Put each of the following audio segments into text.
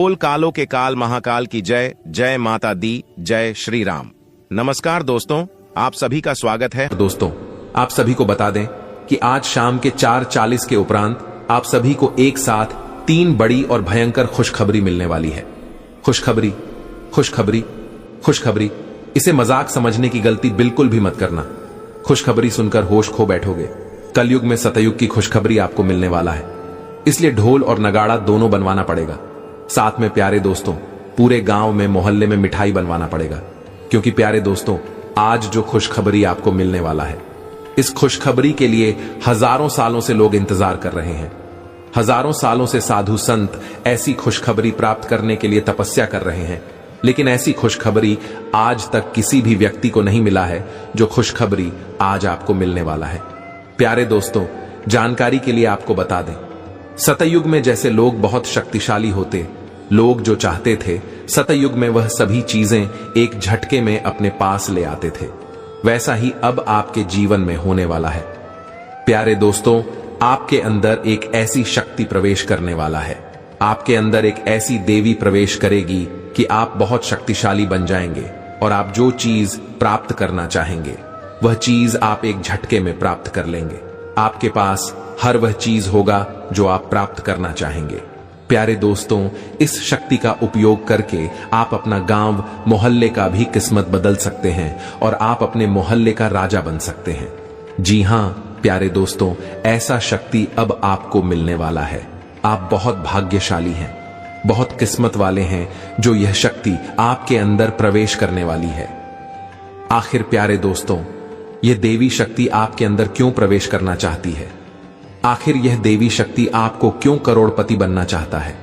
बोल कालों के काल महाकाल की जय। जय माता दी, जय श्री राम। नमस्कार दोस्तों, आप सभी का स्वागत है। दोस्तों, आप सभी को बता दें कि आज शाम के 4:40 के उपरांत आप सभी को एक साथ 3 बड़ी और भयंकर खुशखबरी मिलने वाली है। खुशखबरी, खुशखबरी, खुशखबरी। इसे मजाक समझने की गलती बिल्कुल भी मत करना। खुशखबरी सुनकर होश खो बैठोगे। कलयुग में सतयुग की खुशखबरी आपको मिलने वाला है, इसलिए ढोल और नगाड़ा दोनों बनवाना पड़ेगा। साथ में प्यारे दोस्तों, पूरे गांव में मोहल्ले में मिठाई बनवाना पड़ेगा, क्योंकि प्यारे दोस्तों, आज जो खुशखबरी आपको मिलने वाला है, इस खुशखबरी के लिए हजारों सालों से लोग इंतजार कर रहे हैं। हजारों सालों से साधु संत ऐसी खुशखबरी प्राप्त करने के लिए तपस्या कर रहे हैं, लेकिन ऐसी खुशखबरी आज तक किसी भी व्यक्ति को नहीं मिला है जो खुशखबरी आज आपको मिलने वाला है। प्यारे दोस्तों, जानकारी के लिए आपको बता दें, सतयुग में जैसे लोग बहुत शक्तिशाली होते, लोग जो चाहते थे सतयुग में वह सभी चीजें एक झटके में अपने पास ले आते थे, वैसा ही अब आपके जीवन में होने वाला है। प्यारे दोस्तों, आपके अंदर एक ऐसी शक्ति प्रवेश करने वाला है, आपके अंदर एक ऐसी देवी प्रवेश करेगी कि आप बहुत शक्तिशाली बन जाएंगे और आप जो चीज प्राप्त करना चाहेंगे वह चीज आप एक झटके में प्राप्त कर लेंगे। आपके पास हर वह चीज होगा जो आप प्राप्त करना चाहेंगे। प्यारे दोस्तों, इस शक्ति का उपयोग करके आप अपना गांव मोहल्ले का भी किस्मत बदल सकते हैं और आप अपने मोहल्ले का राजा बन सकते हैं। जी हां प्यारे दोस्तों, ऐसा शक्ति अब आपको मिलने वाला है। आप बहुत भाग्यशाली हैं, बहुत किस्मत वाले हैं जो यह शक्ति आपके अंदर प्रवेश करने वाली है। आखिर प्यारे दोस्तों, यह देवी शक्ति आपके अंदर क्यों प्रवेश करना चाहती है? आखिर यह देवी शक्ति आपको क्यों करोड़पति बनना चाहता है?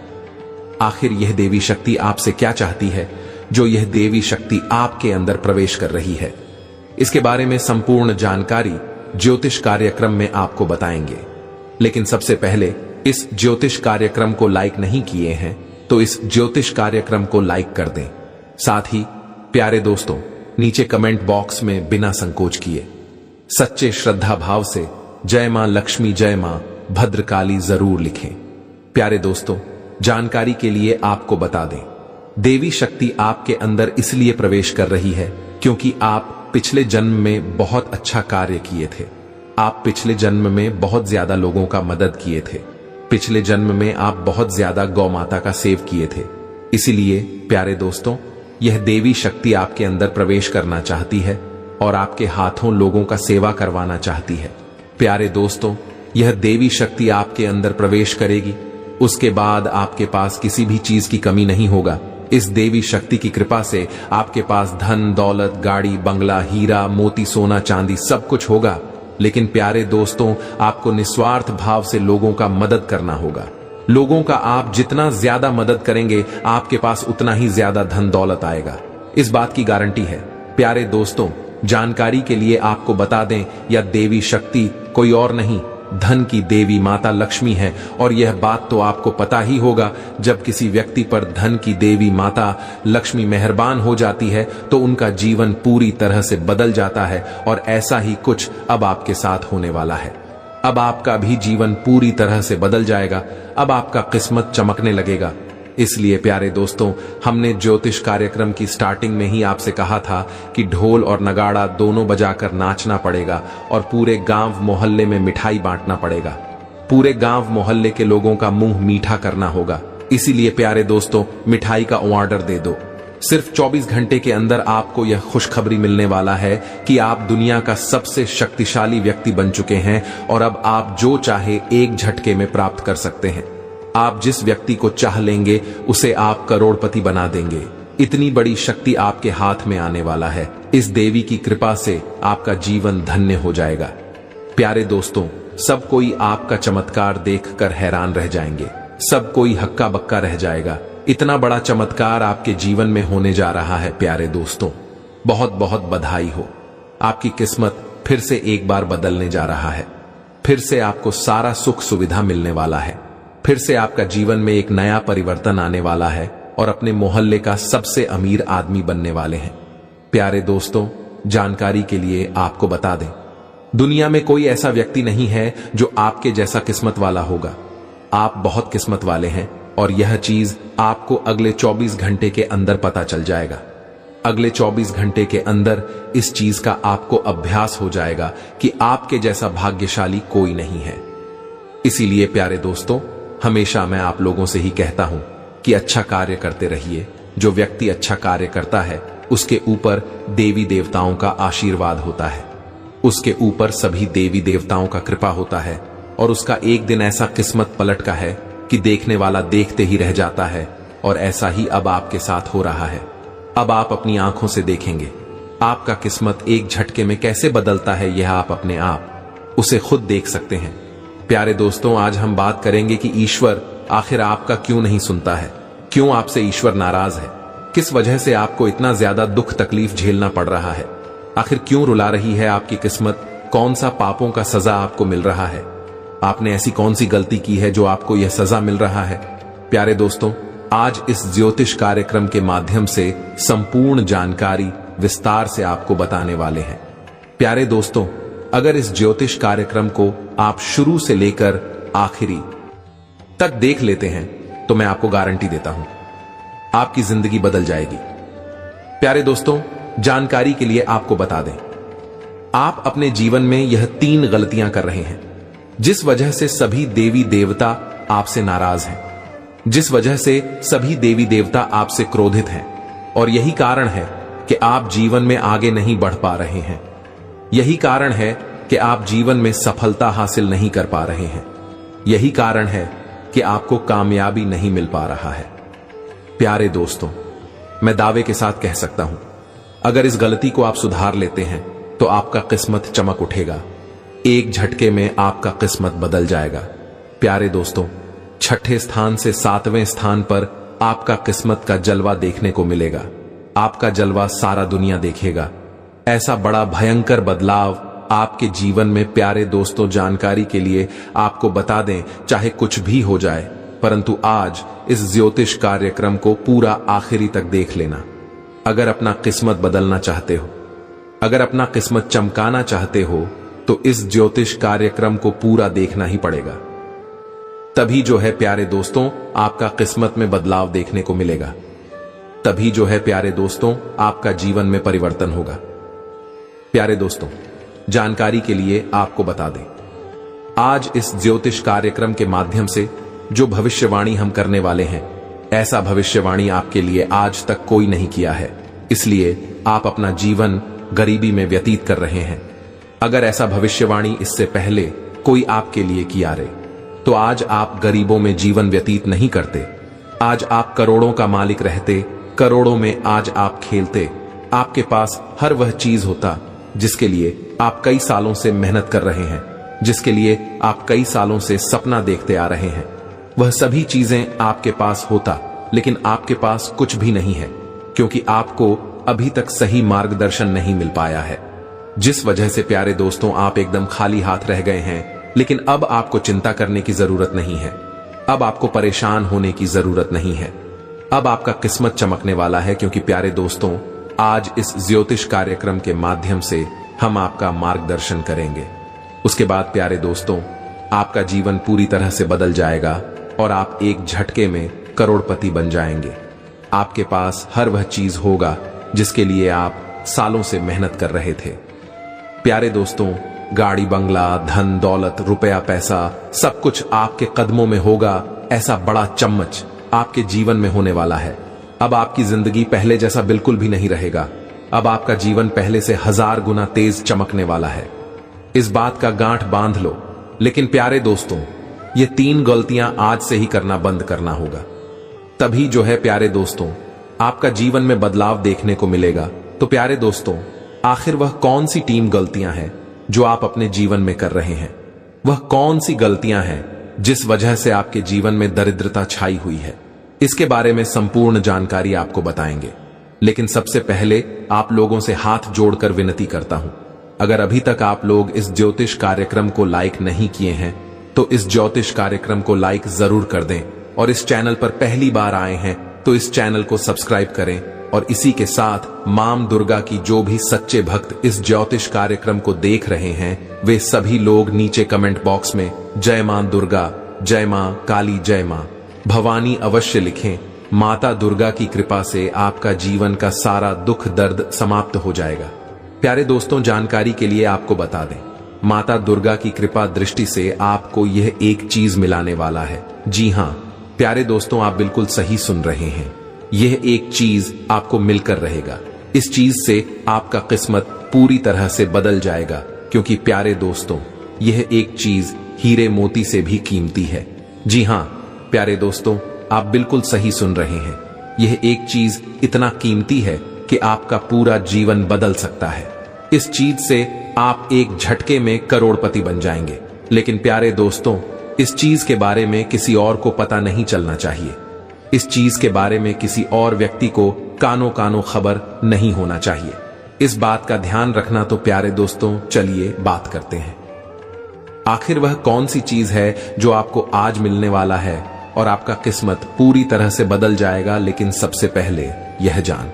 आखिर यह देवी शक्ति आपसे क्या चाहती है जो यह देवी शक्ति आपके अंदर प्रवेश कर रही है? इसके बारे में संपूर्ण जानकारी ज्योतिष कार्यक्रम में आपको बताएंगे। लेकिन सबसे पहले, इस ज्योतिष कार्यक्रम को लाइक नहीं किए हैं तो इस ज्योतिष कार्यक्रम को लाइक कर दें। साथ ही प्यारे दोस्तों, नीचे कमेंट बॉक्स में बिना संकोच किए सच्चे श्रद्धा भाव से जय मां लक्ष्मी, जय मां भद्रकाली जरूर लिखें। प्यारे दोस्तों, जानकारी के लिए आपको बता दें, देवी शक्ति आपके अंदर इसलिए प्रवेश कर रही है क्योंकि आप पिछले जन्म में बहुत अच्छा कार्य किए थे। आप पिछले जन्म में बहुत ज्यादा लोगों का मदद किए थे। पिछले जन्म में आप बहुत ज्यादा गौ माता का सेव किए थे। इसीलिए प्यारे दोस्तों, यह देवी शक्ति आपके अंदर प्रवेश करना चाहती है और आपके हाथों लोगों का सेवा करवाना चाहती है। प्यारे दोस्तों, यह देवी शक्ति आपके अंदर प्रवेश करेगी, उसके बाद आपके पास किसी भी चीज की कमी नहीं होगा। इस देवी शक्ति की कृपा से आपके पास धन दौलत, गाड़ी बंगला, हीरा मोती, सोना चांदी सब कुछ होगा। लेकिन प्यारे दोस्तों, आपको निस्वार्थ भाव से लोगों का मदद करना होगा। लोगों का आप जितना ज्यादा मदद करेंगे, आपके पास उतना ही ज्यादा धन दौलत आएगा। इस बात की गारंटी है। प्यारे दोस्तों, जानकारी के लिए आपको बता दें, यह देवी शक्ति कोई और नहीं, धन की देवी माता लक्ष्मी है। और यह बात तो आपको पता ही होगा, जब किसी व्यक्ति पर धन की देवी माता लक्ष्मी मेहरबान हो जाती है तो उनका जीवन पूरी तरह से बदल जाता है। और ऐसा ही कुछ अब आपके साथ होने वाला है। अब आपका भी जीवन पूरी तरह से बदल जाएगा। अब आपका किस्मत चमकने लगेगा। इसलिए प्यारे दोस्तों, हमने ज्योतिष कार्यक्रम की स्टार्टिंग में ही आपसे कहा था कि ढोल और नगाड़ा दोनों बजाकर नाचना पड़ेगा और पूरे गांव मोहल्ले में मिठाई बांटना पड़ेगा। पूरे गांव मोहल्ले के लोगों का मुंह मीठा करना होगा। इसीलिए प्यारे दोस्तों, मिठाई का ऑर्डर दे दो। सिर्फ 24 घंटे के अंदर आपको यह खुशखबरी मिलने वाला है कि आप दुनिया का सबसे शक्तिशाली व्यक्ति बन चुके हैं और अब आप जो चाहे एक झटके में प्राप्त कर सकते हैं। आप जिस व्यक्ति को चाह लेंगे उसे आप करोड़पति बना देंगे। इतनी बड़ी शक्ति आपके हाथ में आने वाला है। इस देवी की कृपा से आपका जीवन धन्य हो जाएगा। प्यारे दोस्तों, सब कोई आपका चमत्कार देखकर हैरान रह जाएंगे। सब कोई हक्का बक्का रह जाएगा। इतना बड़ा चमत्कार आपके जीवन में होने जा रहा है। प्यारे दोस्तों, बहुत बहुत बधाई हो। आपकी किस्मत फिर से एक बार बदलने जा रहा है। फिर से आपको सारा सुख सुविधा मिलने वाला है। फिर से आपका जीवन में एक नया परिवर्तन आने वाला है और अपने मोहल्ले का सबसे अमीर आदमी बनने वाले हैं। प्यारे दोस्तों, जानकारी के लिए आपको बता दें, दुनिया में कोई ऐसा व्यक्ति नहीं है जो आपके जैसा किस्मत वाला होगा। आप बहुत किस्मत वाले हैं। और यह चीज आपको अगले 24 घंटे के अंदर पता चल जाएगा। अगले 24 घंटे के अंदर इस चीज का आपको अभ्यास हो जाएगा कि आपके जैसा भाग्यशाली कोई नहीं है। इसीलिए प्यारे दोस्तों, हमेशा मैं आप लोगों से ही कहता हूं कि अच्छा कार्य करते रहिए। जो व्यक्ति अच्छा कार्य करता है उसके ऊपर देवी देवताओं का आशीर्वाद होता है, उसके ऊपर सभी देवी देवताओं का कृपा होता है और उसका एक दिन ऐसा किस्मत पलट का है कि देखने वाला देखते ही रह जाता है। और ऐसा ही अब आपके साथ हो रहा है। अब आप अपनी आंखों से देखेंगे आपका किस्मत एक झटके में कैसे बदलता है। यह आप अपने आप उसे खुद देख सकते हैं। प्यारे दोस्तों, आज हम बात करेंगे कि ईश्वर आखिर आपका क्यों नहीं सुनता है, क्यों आपसे ईश्वर नाराज है, किस वजह से आपको इतना ज्यादा दुख तकलीफ झेलना पड़ रहा है, आखिर क्यों रुला रही है आपकी किस्मत, कौन सा पापों का सजा आपको मिल रहा है, आपने ऐसी कौन सी गलती की है जो आपको यह सजा मिल रहा है। प्यारे दोस्तों, आज इस ज्योतिष कार्यक्रम के माध्यम से संपूर्ण जानकारी विस्तार से आपको बताने वाले हैं। प्यारे दोस्तों, अगर इस ज्योतिष कार्यक्रम को आप शुरू से लेकर आखिरी तक देख लेते हैं तो मैं आपको गारंटी देता हूं आपकी जिंदगी बदल जाएगी। प्यारे दोस्तों, जानकारी के लिए आपको बता दें, आप अपने जीवन में यह 3 गलतियां कर रहे हैं जिस वजह से सभी देवी देवता आपसे नाराज हैं, जिस वजह से सभी देवी देवता आपसे क्रोधित हैं। और यही कारण है कि आप जीवन में आगे नहीं बढ़ पा रहे हैं। यही कारण है कि आप जीवन में सफलता हासिल नहीं कर पा रहे हैं। यही कारण है कि आपको कामयाबी नहीं मिल पा रहा है। प्यारे दोस्तों, मैं दावे के साथ कह सकता हूं, अगर इस गलती को आप सुधार लेते हैं तो आपका किस्मत चमक उठेगा। एक झटके में आपका किस्मत बदल जाएगा। प्यारे दोस्तों, 6ठे स्थान से 7वें स्थान पर आपका किस्मत का जलवा देखने को मिलेगा। आपका जलवा सारा दुनिया देखेगा। ऐसा बड़ा भयंकर बदलाव आपके जीवन में। प्यारे दोस्तों, जानकारी के लिए आपको बता दें, चाहे कुछ भी हो जाए, परंतु आज इस ज्योतिष कार्यक्रम को पूरा आखिरी तक देख लेना। अगर अपना किस्मत बदलना चाहते हो, अगर अपना किस्मत चमकाना चाहते हो, तो इस ज्योतिष कार्यक्रम को पूरा देखना ही पड़ेगा। तभी जो है प्यारे दोस्तों, आपका किस्मत में बदलाव देखने को मिलेगा। तभी जो है प्यारे दोस्तों, आपका जीवन में परिवर्तन होगा। प्यारे दोस्तों, जानकारी के लिए आपको बता दें, आज इस ज्योतिष कार्यक्रम के माध्यम से जो भविष्यवाणी हम करने वाले हैं, ऐसा भविष्यवाणी आपके लिए आज तक कोई नहीं किया है। इसलिए आप अपना जीवन गरीबी में व्यतीत कर रहे हैं। अगर ऐसा भविष्यवाणी इससे पहले कोई आपके लिए किया रहे, तो आज आप गरीबों में जीवन व्यतीत नहीं करते। आज आप करोड़ों का मालिक रहते, करोड़ों में आज आप खेलते। आपके पास हर वह चीज होता जिसके लिए आप कई सालों से मेहनत कर रहे हैं, जिसके लिए आप कई सालों से सपना देखते आ रहे हैं। वह सभी चीजें आपके पास होता, लेकिन आपके पास कुछ भी नहीं है, क्योंकि आपको अभी तक सही मार्गदर्शन नहीं मिल पाया है। जिस वजह से प्यारे दोस्तों, आप एकदम खाली हाथ रह गए हैं। लेकिन अब आपको चिंता करने की जरूरत नहीं है। अब आपको परेशान होने की जरूरत नहीं है। अब आपका किस्मत चमकने वाला है, क्योंकि प्यारे दोस्तों, आज इस ज्योतिष कार्यक्रम के माध्यम से हम आपका मार्गदर्शन करेंगे। उसके बाद प्यारे दोस्तों, आपका जीवन पूरी तरह से बदल जाएगा और आप एक झटके में करोड़पति बन जाएंगे। आपके पास हर वह चीज होगा जिसके लिए आप सालों से मेहनत कर रहे थे। प्यारे दोस्तों, गाड़ी बंगला, धन दौलत, रुपया पैसा, सब कुछ आपके कदमों में होगा। ऐसा बड़ा चम्मच आपके जीवन में होने वाला है। अब आपकी जिंदगी पहले जैसा बिल्कुल भी नहीं रहेगा। अब आपका जीवन पहले से 1000 गुना तेज चमकने वाला है। इस बात का गांठ बांध लो। लेकिन प्यारे दोस्तों, ये 3 गलतियां आज से ही करना बंद करना होगा। तभी जो है प्यारे दोस्तों, आपका जीवन में बदलाव देखने को मिलेगा। तो प्यारे दोस्तों, आखिर वह कौन सी 3 गलतियां हैं जो आप अपने जीवन में कर रहे हैं? वह कौन सी गलतियां हैं जिस वजह से आपके जीवन में दरिद्रता छाई हुई है? इसके बारे में संपूर्ण जानकारी आपको बताएंगे। लेकिन सबसे पहले आप लोगों से हाथ जोड़कर विनती करता हूं, अगर अभी तक आप लोग इस ज्योतिष कार्यक्रम को लाइक नहीं किए हैं तो इस ज्योतिष कार्यक्रम को लाइक जरूर कर दें, और इस चैनल पर पहली बार आए हैं तो इस चैनल को सब्सक्राइब करें। और इसी के साथ मां दुर्गा की जो भी सच्चे भक्त इस ज्योतिष कार्यक्रम को देख रहे हैं, वे सभी लोग नीचे कमेंट बॉक्स में जय मां दुर्गा, जय मां काली, जय मां, भवानी अवश्य लिखें। माता दुर्गा की कृपा से आपका जीवन का सारा दुख दर्द समाप्त हो जाएगा। प्यारे दोस्तों, जानकारी के लिए आपको बता दें, माता दुर्गा की कृपा दृष्टि से आपको यह एक चीज मिलाने वाला है। जी हां प्यारे दोस्तों, आप बिल्कुल सही सुन रहे हैं। यह एक चीज आपको मिलकर रहेगा। इस चीज से आपका किस्मत पूरी तरह से बदल जाएगा, क्योंकि प्यारे दोस्तों, यह एक चीज हीरे मोती से भी कीमती है। जी हां प्यारे दोस्तों, आप बिल्कुल सही सुन रहे हैं। यह एक चीज इतना कीमती है कि आपका पूरा जीवन बदल सकता है। इस चीज से आप एक झटके में करोड़पति बन जाएंगे। लेकिन प्यारे दोस्तों, इस चीज के बारे में किसी और को पता नहीं चलना चाहिए। इस चीज के बारे में किसी और व्यक्ति को कानो कानो खबर नहीं होना चाहिए। इस बात का ध्यान रखना। तो प्यारे दोस्तों, चलिए बात करते हैं। आखिर वह कौन सी चीज है जो आपको आज मिलने वाला है और आपका किस्मत पूरी तरह से बदल जाएगा। लेकिन सबसे पहले यह जान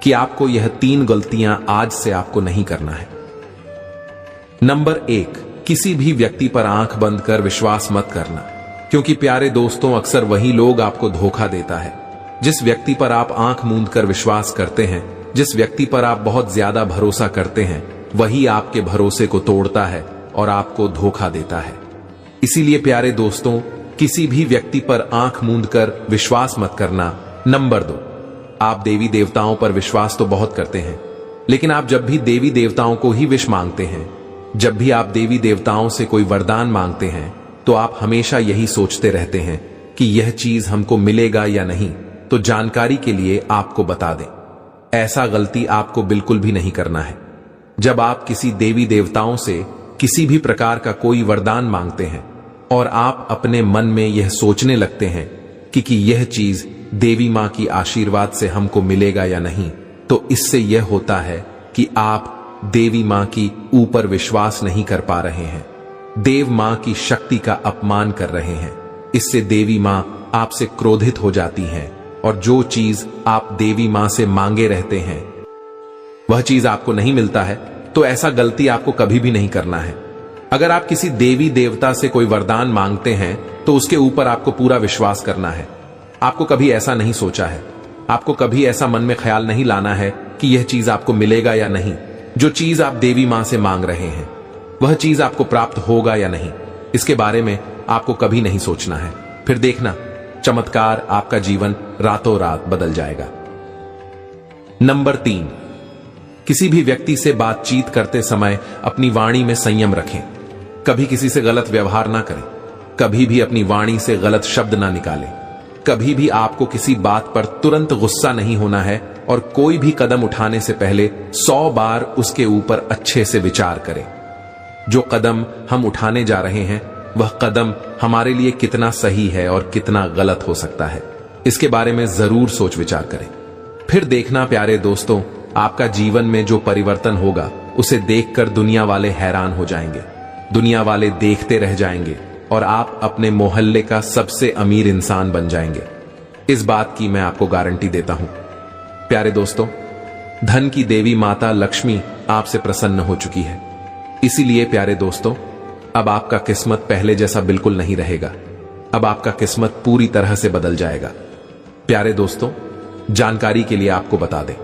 कि आपको यह 3 गलतियां आज से आपको नहीं करना है। नंबर 1, किसी भी व्यक्ति पर आंख बंद कर विश्वास मत करना, क्योंकि प्यारे दोस्तों, अक्सर वही लोग आपको धोखा देता है। जिस व्यक्ति पर आप आंख मूंद कर विश्वास करते हैं, जिस व्यक्ति पर आप बहुत ज्यादा भरोसा करते हैं, वही आपके भरोसे को तोड़ता है और आपको धोखा देता है। इसीलिए प्यारे दोस्तों, किसी भी व्यक्ति पर आंख मूंद कर विश्वास मत करना। नंबर 2, आप देवी देवताओं पर विश्वास तो बहुत करते हैं, लेकिन आप जब भी देवी देवताओं को ही विश मांगते हैं, जब भी आप देवी देवताओं से कोई वरदान मांगते हैं, तो आप हमेशा यही सोचते रहते हैं कि यह चीज हमको मिलेगा या नहीं। तो जानकारी के लिए आपको बता दें, ऐसा गलती आपको बिल्कुल भी नहीं करना है। जब आप किसी देवी देवताओं से किसी भी प्रकार का कोई वरदान मांगते हैं और आप अपने मन में यह सोचने लगते हैं कि यह चीज देवी मां की आशीर्वाद से हमको मिलेगा या नहीं, तो इससे यह होता है कि आप देवी मां की ऊपर विश्वास नहीं कर पा रहे हैं, देव मां की शक्ति का अपमान कर रहे हैं। इससे देवी मां आपसे क्रोधित हो जाती हैं और जो चीज आप देवी मां से मांगे रहते हैं वह चीज आपको नहीं मिलता है। तो ऐसा गलती आपको कभी भी नहीं करना है। अगर आप किसी देवी देवता से कोई वरदान मांगते हैं तो उसके ऊपर आपको पूरा विश्वास करना है। आपको कभी ऐसा नहीं सोचा है, आपको कभी ऐसा मन में ख्याल नहीं लाना है कि यह चीज आपको मिलेगा या नहीं। जो चीज आप देवी मां से मांग रहे हैं वह चीज आपको प्राप्त होगा या नहीं, इसके बारे में आपको कभी नहीं सोचना है। फिर देखना, चमत्कार आपका जीवन रातों रात बदल जाएगा। नंबर 3, किसी भी व्यक्ति से बातचीत करते समय अपनी वाणी में संयम रखें। कभी किसी से गलत व्यवहार ना करें, कभी भी अपनी वाणी से गलत शब्द ना निकालें। कभी भी आपको किसी बात पर तुरंत गुस्सा नहीं होना है और कोई भी कदम उठाने से पहले 100 बार उसके ऊपर अच्छे से विचार करें। जो कदम हम उठाने जा रहे हैं वह कदम हमारे लिए कितना सही है और कितना गलत हो सकता है, इसके बारे में जरूर सोच विचार करें। फिर देखना प्यारे दोस्तों, आपका जीवन में जो परिवर्तन होगा उसे देखकर दुनिया वाले हैरान हो जाएंगे। दुनिया वाले देखते रह जाएंगे और आप अपने मोहल्ले का सबसे अमीर इंसान बन जाएंगे। इस बात की मैं आपको गारंटी देता हूं। प्यारे दोस्तों, धन की देवी माता लक्ष्मी आपसे प्रसन्न हो चुकी है। इसीलिए प्यारे दोस्तों, अब आपका किस्मत पहले जैसा बिल्कुल नहीं रहेगा। अब आपका किस्मत पूरी तरह से बदल जाएगा। प्यारे दोस्तों, जानकारी के लिए आपको बता दें,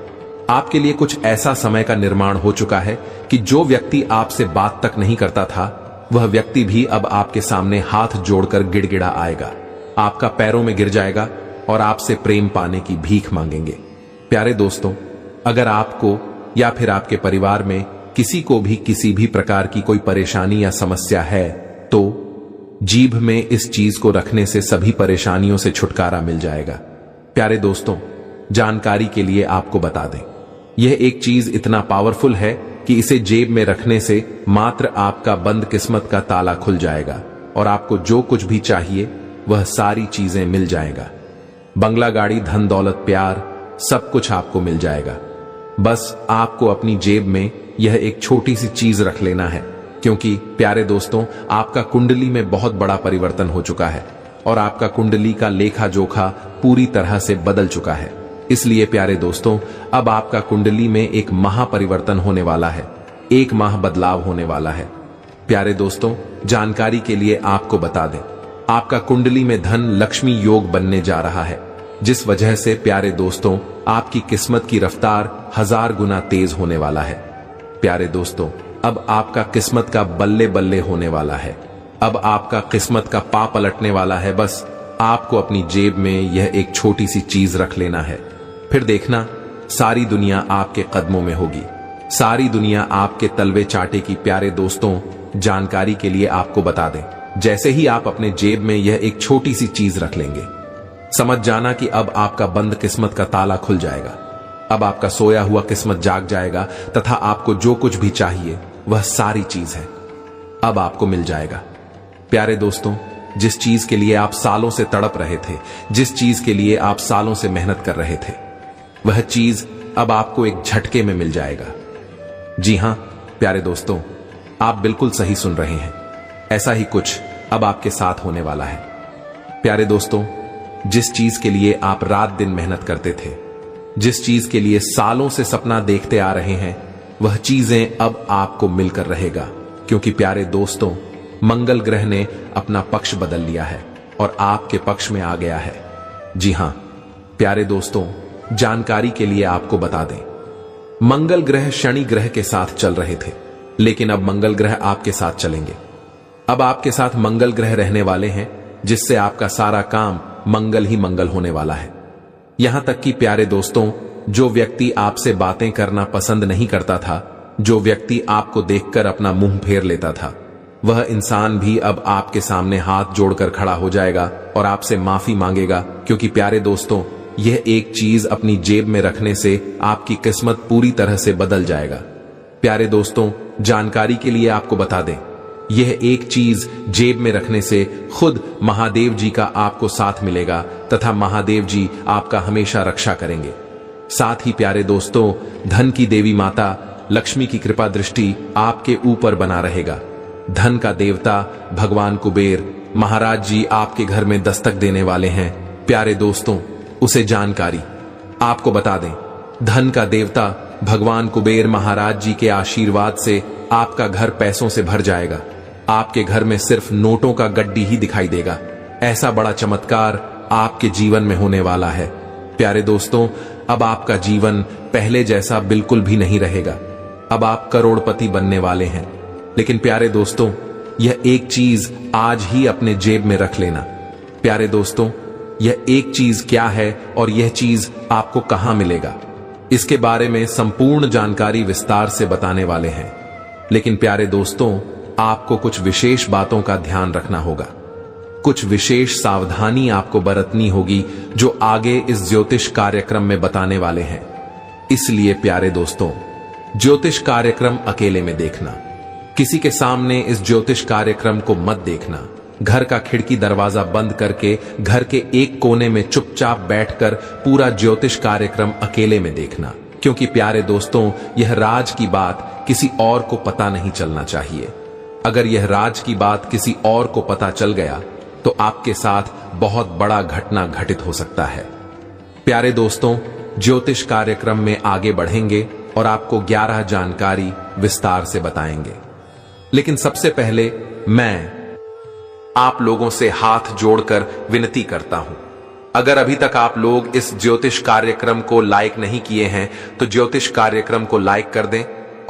आपके लिए कुछ ऐसा समय का निर्माण हो चुका है कि जो व्यक्ति आपसे बात तक नहीं करता था वह व्यक्ति भी अब आपके सामने हाथ जोड़कर गिड़गिड़ा आएगा, आपका पैरों में गिर जाएगा और आपसे प्रेम पाने की भीख मांगेंगे। प्यारे दोस्तों, अगर आपको या फिर आपके परिवार में किसी को भी किसी भी प्रकार की कोई परेशानी या समस्या है तो जीभ में इस चीज को रखने से सभी परेशानियों से छुटकारा मिल जाएगा। प्यारे दोस्तों, जानकारी के लिए आपको बता दें, यह एक चीज इतना पावरफुल है कि इसे जेब में रखने से मात्र आपका बंद किस्मत का ताला खुल जाएगा और आपको जो कुछ भी चाहिए वह सारी चीजें मिल जाएगा। बंगला, गाड़ी, धन दौलत, प्यार, सब कुछ आपको मिल जाएगा। बस आपको अपनी जेब में यह एक छोटी सी चीज रख लेना है, क्योंकि प्यारे दोस्तों, आपका कुंडली में बहुत बड़ा परिवर्तन हो चुका है और आपका कुंडली का लेखा जोखा पूरी तरह से बदल चुका है। इसलिए प्यारे दोस्तों, अब आपका कुंडली में एक महापरिवर्तन होने वाला है, एक महा बदलाव होने वाला है। प्यारे दोस्तों, जानकारी के लिए आपको बता दें, आपका कुंडली में धन लक्ष्मी योग बनने जा रहा है, जिस वजह से प्यारे दोस्तों आपकी किस्मत की रफ्तार 1000 गुना तेज होने वाला है। प्यारे दोस्तों, अब आपका किस्मत का बल्ले बल्ले होने वाला है। अब आपका किस्मत का पा पलटने वाला है। बस आपको अपनी जेब में यह एक छोटी सी चीज रख लेना है, फिर देखना सारी दुनिया आपके कदमों में होगी। सारी दुनिया आपके तलवे चाटेगी। प्यारे दोस्तों, जानकारी के लिए आपको बता दें, जैसे ही आप अपने जेब में यह एक छोटी सी चीज रख लेंगे, समझ जाना कि अब आपका बंद किस्मत का ताला खुल जाएगा। अब आपका सोया हुआ किस्मत जाग जाएगा तथा आपको जो कुछ भी चाहिए वह सारी चीज है अब आपको मिल जाएगा। प्यारे दोस्तों, जिस चीज के लिए आप सालों से तड़प रहे थे, जिस चीज के लिए आप सालों से मेहनत कर रहे थे, वह चीज अब आपको एक झटके में मिल जाएगा। जी हां प्यारे दोस्तों, आप बिल्कुल सही सुन रहे हैं। ऐसा ही कुछ अब आपके साथ होने वाला है। प्यारे दोस्तों, जिस चीज के लिए आप रात दिन मेहनत करते थे, जिस चीज के लिए सालों से सपना देखते आ रहे हैं, वह चीजें अब आपको मिलकर रहेगा। क्योंकि प्यारे दोस्तों, मंगल ग्रह ने अपना पक्ष बदल लिया है और आपके पक्ष में आ गया है। जी हां प्यारे दोस्तों, जानकारी के लिए आपको बता दें, मंगल ग्रह शनि ग्रह के साथ चल रहे थे, लेकिन अब मंगल ग्रह आपके साथ चलेंगे। अब आपके साथ मंगल ग्रह रहने वाले हैं, जिससे आपका सारा काम मंगल ही मंगल होने वाला है। यहां तक कि प्यारे दोस्तों, जो व्यक्ति आपसे बातें करना पसंद नहीं करता था, जो व्यक्ति आपको देखकर अपना मुंह फेर लेता था, वह इंसान भी अब आपके सामने हाथ जोड़कर खड़ा हो जाएगा और आपसे माफी मांगेगा। क्योंकि प्यारे दोस्तों, यह एक चीज अपनी जेब में रखने से आपकी किस्मत पूरी तरह से बदल जाएगा। प्यारे दोस्तों, जानकारी के लिए आपको बता दें, यह एक चीज जेब में रखने से खुद महादेव जी का आपको साथ मिलेगा तथा महादेव जी आपका हमेशा रक्षा करेंगे। साथ ही प्यारे दोस्तों, धन की देवी माता लक्ष्मी की कृपा दृष्टि आपके ऊपर बना रहेगा। धन का देवता भगवान कुबेर महाराज जी आपके घर में दस्तक देने वाले हैं। प्यारे दोस्तों, उसे जानकारी आपको बता दें, धन का देवता भगवान कुबेर महाराज जी के आशीर्वाद से आपका घर पैसों से भर जाएगा। आपके घर में सिर्फ नोटों का गड्डी ही दिखाई देगा। ऐसा बड़ा चमत्कार आपके जीवन में होने वाला है। प्यारे दोस्तों, अब आपका जीवन पहले जैसा बिल्कुल भी नहीं रहेगा। अब आप करोड़पति बनने वाले हैं। लेकिन प्यारे दोस्तों, यह एक चीज आज ही अपने जेब में रख लेना। प्यारे दोस्तों, यह एक चीज क्या है और यह चीज आपको कहां मिलेगा, इसके बारे में संपूर्ण जानकारी विस्तार से बताने वाले हैं। लेकिन प्यारे दोस्तों, आपको कुछ विशेष बातों का ध्यान रखना होगा। कुछ विशेष सावधानी आपको बरतनी होगी, जो आगे इस ज्योतिष कार्यक्रम में बताने वाले हैं। इसलिए प्यारे दोस्तों, ज्योतिष कार्यक्रम अकेले में देखना, किसी के सामने इस ज्योतिष कार्यक्रम को मत देखना। घर का खिड़की दरवाजा बंद करके घर के एक कोने में चुपचाप बैठकर पूरा ज्योतिष कार्यक्रम अकेले में देखना। क्योंकि प्यारे दोस्तों, यह राज की बात किसी और को पता नहीं चलना चाहिए। अगर यह राज की बात किसी और को पता चल गया तो आपके साथ बहुत बड़ा घटना घटित हो सकता है। प्यारे दोस्तों, ज्योतिष कार्यक्रम में आगे बढ़ेंगे और आपको 11 जानकारी विस्तार से बताएंगे। लेकिन सबसे पहले मैं आप लोगों से हाथ जोड़कर विनती करता हूं, अगर अभी तक आप लोग इस ज्योतिष कार्यक्रम को लाइक नहीं किए हैं तो ज्योतिष कार्यक्रम को लाइक कर दें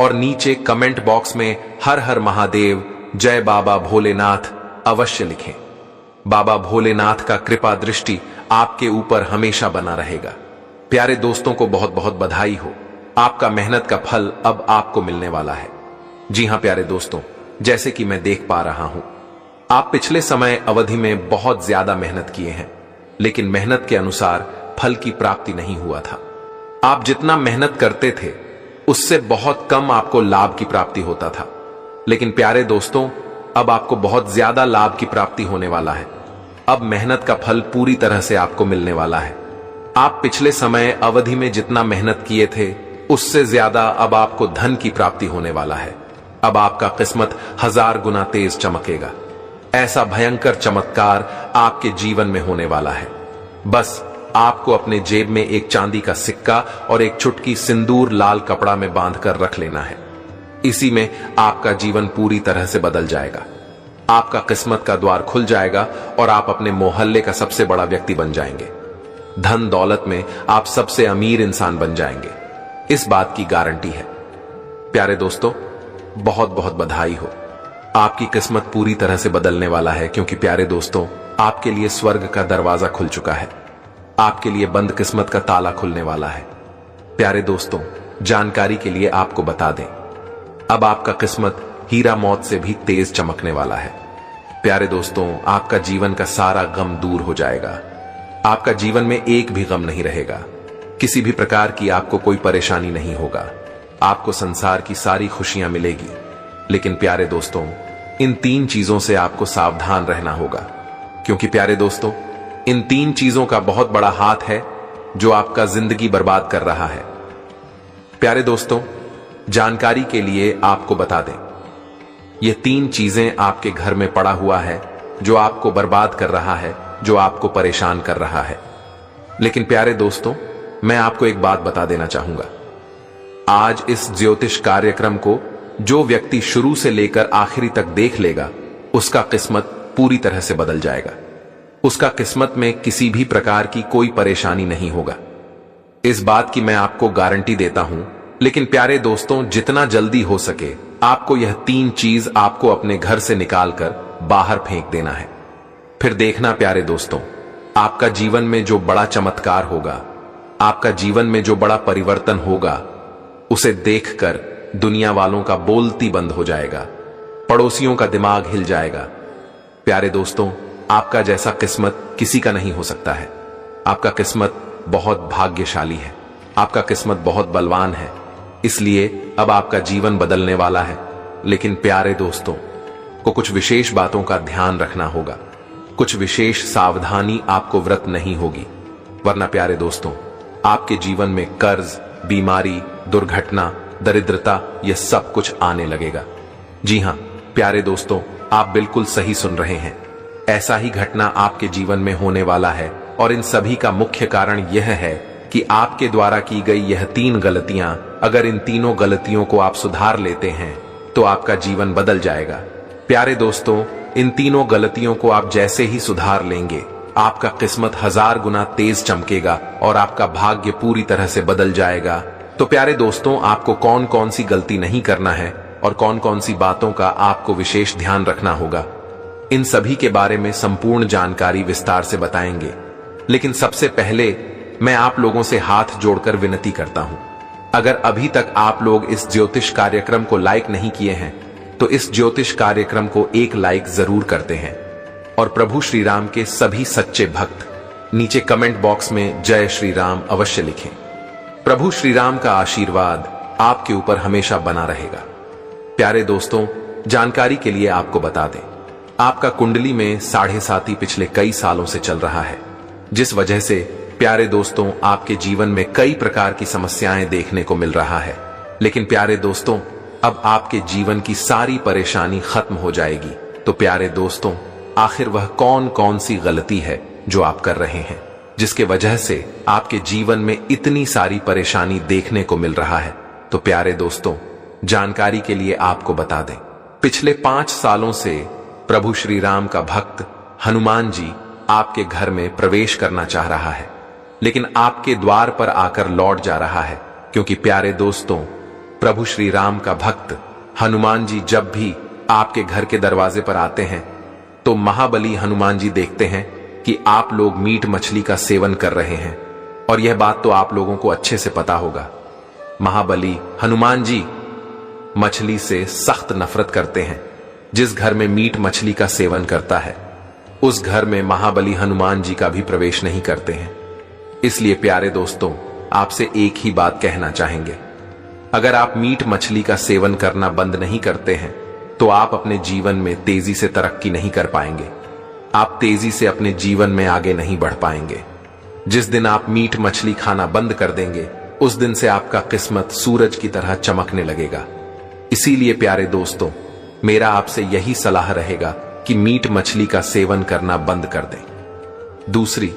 और नीचे कमेंट बॉक्स में हर हर महादेव, जय बाबा भोलेनाथ अवश्य लिखें। बाबा भोलेनाथ का कृपा दृष्टि आपके ऊपर हमेशा बना रहेगा। प्यारे दोस्तों को बहुत बहुत बधाई हो, आपका मेहनत का फल अब आपको मिलने वाला है। जी हां प्यारे दोस्तों, जैसे कि मैं देख पा रहा हूं, आप पिछले समय अवधि में बहुत ज्यादा मेहनत किए हैं, लेकिन मेहनत के अनुसार फल की प्राप्ति नहीं हुआ था। आप जितना मेहनत करते थे उससे बहुत कम आपको लाभ की प्राप्ति होता था। लेकिन प्यारे दोस्तों, अब आपको बहुत ज्यादा लाभ की प्राप्ति होने वाला है। अब मेहनत का फल पूरी तरह से आपको मिलने वाला है। आप पिछले समय अवधि में जितना मेहनत किए थे उससे ज्यादा अब आपको धन की प्राप्ति होने वाला है। अब आपका किस्मत 1000 गुना तेज चमकेगा। ऐसा भयंकर चमत्कार आपके जीवन में होने वाला है। बस आपको अपने जेब में एक चांदी का सिक्का और एक चुटकी सिंदूर लाल कपड़ा में बांधकर रख लेना है। इसी में आपका जीवन पूरी तरह से बदल जाएगा। आपका किस्मत का द्वार खुल जाएगा और आप अपने मोहल्ले का सबसे बड़ा व्यक्ति बन जाएंगे। धन दौलत में आप सबसे अमीर इंसान बन जाएंगे, इस बात की गारंटी है। प्यारे दोस्तों, बहुत बहुत बधाई हो, आपकी किस्मत पूरी तरह से बदलने वाला है, क्योंकि प्यारे दोस्तों, आपके लिए स्वर्ग का दरवाजा खुल चुका है। आपके लिए बंद किस्मत का ताला खुलने वाला है। प्यारे दोस्तों, जानकारी के लिए आपको बता दें, अब आपका किस्मत हीरा मौत से भी तेज चमकने वाला है। प्यारे दोस्तों, आपका जीवन का सारा गम दूर हो जाएगा। आपका जीवन में एक भी गम नहीं रहेगा। किसी भी प्रकार की आपको कोई परेशानी नहीं होगा। आपको संसार की सारी खुशियां मिलेगी। लेकिन प्यारे दोस्तों, इन 3 चीजों से आपको सावधान रहना होगा, क्योंकि प्यारे दोस्तों, इन 3 चीजों का बहुत बड़ा हाथ है जो आपका जिंदगी बर्बाद कर रहा है। प्यारे दोस्तों, जानकारी के लिए आपको बता दें, ये 3 चीजें आपके घर में पड़ा हुआ है जो आपको बर्बाद कर रहा है, जो आपको परेशान कर रहा है। लेकिन प्यारे दोस्तों, मैं आपको एक बात बता देना चाहूंगा। आज इस ज्योतिष कार्यक्रम को जो व्यक्ति शुरू से लेकर आखिरी तक देख लेगा, उसका किस्मत पूरी तरह से बदल जाएगा। उसका किस्मत में किसी भी प्रकार की कोई परेशानी नहीं होगा, इस बात की मैं आपको गारंटी देता हूं। लेकिन प्यारे दोस्तों, जितना जल्दी हो सके आपको यह 3 चीज आपको अपने घर से निकालकर बाहर फेंक देना है। फिर देखना प्यारे दोस्तों, आपका जीवन में जो बड़ा चमत्कार होगा, आपका जीवन में जो बड़ा परिवर्तन होगा, उसे देखकर दुनिया वालों का बोलती बंद हो जाएगा, पड़ोसियों का दिमाग हिल जाएगा। प्यारे दोस्तों, आपका जैसा किस्मत किसी का नहीं हो सकता है। आपका किस्मत बहुत भाग्यशाली है, आपका किस्मत बहुत बलवान है, इसलिए अब आपका जीवन बदलने वाला है। लेकिन प्यारे दोस्तों को कुछ विशेष बातों का ध्यान रखना होगा, कुछ विशेष सावधानी आपको व्रत नहीं होगी, वरना प्यारे दोस्तों, आपके जीवन में कर्ज, बीमारी, दुर्घटना, दरिद्रता, यह सब कुछ आने लगेगा। जी हां प्यारे दोस्तों, आप बिल्कुल सही सुन रहे हैं। ऐसा ही घटना आपके जीवन में होने वाला है, और इन सभी का मुख्य कारण यह है कि आपके द्वारा की गई यह 3 गलतियां, अगर इन तीनों गलतियों को आप सुधार लेते हैं तो आपका जीवन बदल जाएगा। प्यारे दोस्तों, इन तीनों गलतियों को आप जैसे ही सुधार लेंगे, आपका किस्मत 1000 गुना तेज चमकेगा और आपका भाग्य पूरी तरह से बदल जाएगा। तो प्यारे दोस्तों, आपको कौन कौन सी गलती नहीं करना है और कौन कौन सी बातों का आपको विशेष ध्यान रखना होगा, इन सभी के बारे में संपूर्ण जानकारी विस्तार से बताएंगे। लेकिन सबसे पहले मैं आप लोगों से हाथ जोड़कर विनती करता हूं, अगर अभी तक आप लोग इस ज्योतिष कार्यक्रम को लाइक नहीं किए हैं तो इस ज्योतिष कार्यक्रम को एक लाइक जरूर करते हैं, और प्रभु श्री राम के सभी सच्चे भक्त नीचे कमेंट बॉक्स में जय श्री राम अवश्य लिखें। प्रभु श्री राम का आशीर्वाद आपके ऊपर हमेशा बना रहेगा। प्यारे दोस्तों, जानकारी के लिए आपको बता दें, आपका कुंडली में 7.5 पिछले कई सालों से चल रहा है, जिस वजह से प्यारे दोस्तों आपके जीवन में कई प्रकार की समस्याएं देखने को मिल रहा है। लेकिन प्यारे दोस्तों, अब आपके जीवन की सारी परेशानी खत्म हो जाएगी। तो प्यारे दोस्तों, आखिर वह कौन कौन सी गलती है जो आप कर रहे हैं, जिसके वजह से आपके जीवन में इतनी सारी परेशानी देखने को मिल रहा है? तो प्यारे दोस्तों, जानकारी के लिए आपको बता दें, पिछले 5 सालों से प्रभु श्री राम का भक्त हनुमान जी आपके घर में प्रवेश करना चाह रहा है, लेकिन आपके द्वार पर आकर लौट जा रहा है। क्योंकि प्यारे दोस्तों, प्रभु श्री राम का भक्त हनुमान जी जब भी आपके घर के दरवाजे पर आते हैं तो महाबली हनुमान जी देखते हैं कि आप लोग मीट मछली का सेवन कर रहे हैं, और यह बात तो आप लोगों को अच्छे से पता होगा। महाबली हनुमान जी मछली से सख्त नफरत करते हैं। जिस घर में मीट मछली का सेवन करता है, उस घर में महाबली हनुमान जी का भी प्रवेश नहीं करते हैं। इसलिए प्यारे दोस्तों, आपसे एक ही बात कहना चाहेंगे, अगर आप मीट मछली का सेवन करना बंद नहीं करते हैं तो आप अपने जीवन में तेजी से तरक्की नहीं कर पाएंगे, आप तेजी से अपने जीवन में आगे नहीं बढ़ पाएंगे। जिस दिन आप मीट मछली खाना बंद कर देंगे, उस दिन से आपका किस्मत सूरज की तरह चमकने लगेगा। इसीलिए प्यारे दोस्तों, मेरा आपसे यही सलाह रहेगा कि मीट मछली का सेवन करना बंद कर दें। दूसरी